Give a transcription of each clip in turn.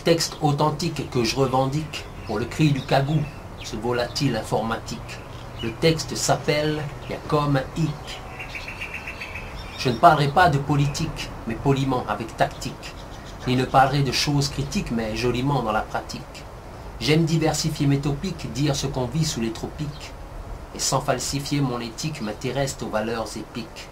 texte authentique que je revendique pour le cri du cagou, ce volatile informatique. Le texte s'appelle « Y'a comme un hic ». Je ne parlerai pas de politique, mais poliment, avec tactique. Ni ne parlerai de choses critiques, mais joliment dans la pratique. J'aime diversifier mes topiques, dire ce qu'on vit sous les tropiques. Et sans falsifier mon éthique, m'intéresse aux valeurs épiques.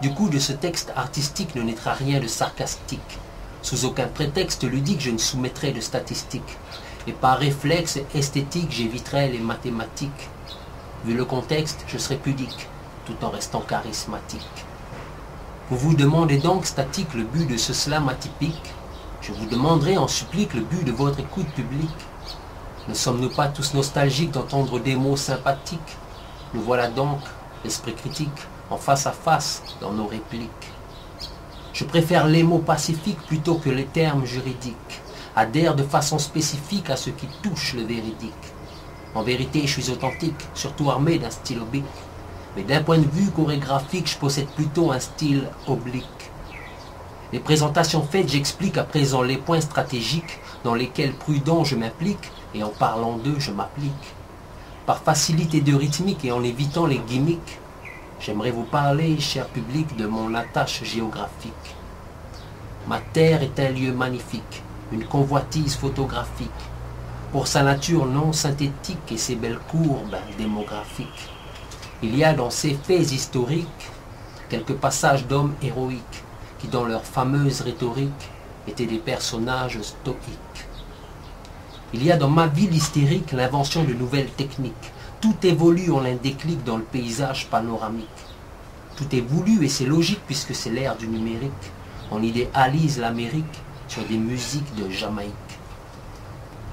Du coup, de ce texte artistique ne naîtra rien de sarcastique. Sous aucun prétexte ludique, je ne soumettrai de statistiques. Et par réflexe esthétique, j'éviterai les mathématiques. Vu le contexte, je serai pudique, tout en restant charismatique. Vous vous demandez donc, statique, le but de ce slam atypique. Je vous demanderai en supplique le but de votre écoute publique. Ne sommes-nous pas tous nostalgiques d'entendre des mots sympathiques? Nous voilà donc, l'esprit critique, en face à face dans nos répliques. Je préfère les mots pacifiques plutôt que les termes juridiques. Adhère de façon spécifique à ce qui touche le véridique. En vérité, je suis authentique, surtout armé d'un stylo bic. Mais d'un point de vue chorégraphique, je possède plutôt un style oblique. Les présentations faites, j'explique à présent les points stratégiques dans lesquels prudent je m'implique et en parlant d'eux, je m'applique. Par facilité de rythmique et en évitant les gimmicks, j'aimerais vous parler, cher public, de mon attache géographique. Ma terre est un lieu magnifique, une convoitise photographique, pour sa nature non synthétique et ses belles courbes démographiques. Il y a dans ces faits historiques quelques passages d'hommes héroïques qui, dans leur fameuse rhétorique, étaient des personnages stoïques. Il y a dans ma ville hystérique l'invention de nouvelles techniques. Tout évolue en un déclic dans le paysage panoramique. Tout est voulu et c'est logique puisque c'est l'ère du numérique. On idéalise l'Amérique sur des musiques de Jamaïque.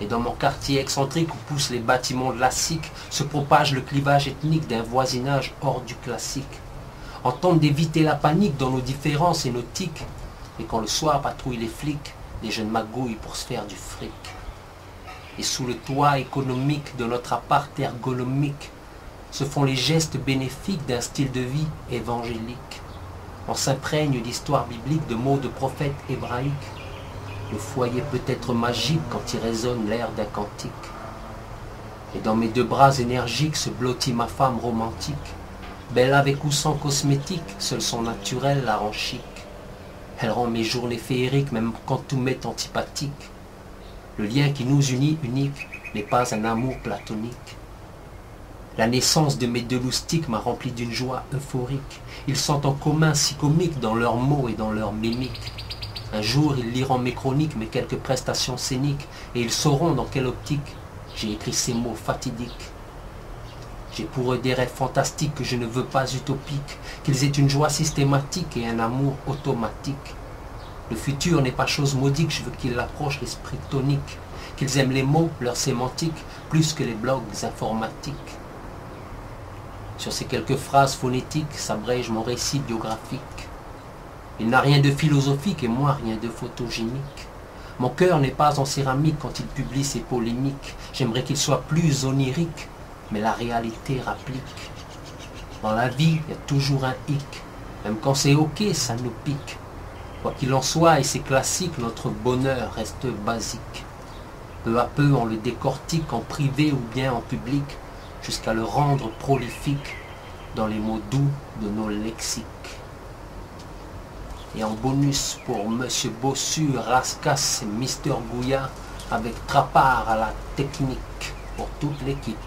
Et dans mon quartier excentrique où poussent les bâtiments de la SIC, se propage le clivage ethnique d'un voisinage hors du classique. On tente d'éviter la panique dans nos différences et nos tics. Et quand le soir patrouillent les flics, les jeunes magouillent pour se faire du fric. Et sous le toit économique de notre appart ergonomique, se font les gestes bénéfiques d'un style de vie évangélique. On s'imprègne d'histoires bibliques, de mots de prophètes hébraïques. Le foyer peut être magique quand il résonne l'air d'un cantique. Et dans mes deux bras énergiques se blottit ma femme romantique. Belle avec ou sans cosmétique, seul son naturel la rend chic. Elle rend mes journées féeriques même quand tout m'est antipathique. Le lien qui nous unit unique n'est pas un amour platonique. La naissance de mes deux loustiques m'a rempli d'une joie euphorique. Ils sont en commun si comiques dans leurs mots et dans leurs mimiques. Un jour, ils liront mes chroniques, mes quelques prestations scéniques, et ils sauront dans quelle optique j'ai écrit ces mots fatidiques. J'ai pour eux des rêves fantastiques que je ne veux pas utopiques, qu'ils aient une joie systématique et un amour automatique. Le futur n'est pas chose maudique, je veux qu'ils approchent l'esprit tonique, qu'ils aiment les mots, leur sémantique, plus que les blogs informatiques. Sur ces quelques phrases phonétiques s'abrège mon récit biographique. Il n'a rien de philosophique et moi rien de photogénique. Mon cœur n'est pas en céramique quand il publie ses polémiques. J'aimerais qu'il soit plus onirique, mais la réalité rapplique. Dans la vie, il y a toujours un hic. Même quand c'est ok, ça nous pique. Quoi qu'il en soit, et c'est classique, notre bonheur reste basique. Peu à peu, on le décortique en privé ou bien en public, jusqu'à le rendre prolifique dans les mots doux de nos lexiques. Et en bonus pour Monsieur Bossu, Rascasse et Mister Gouya, avec Trapart à la technique pour toute l'équipe.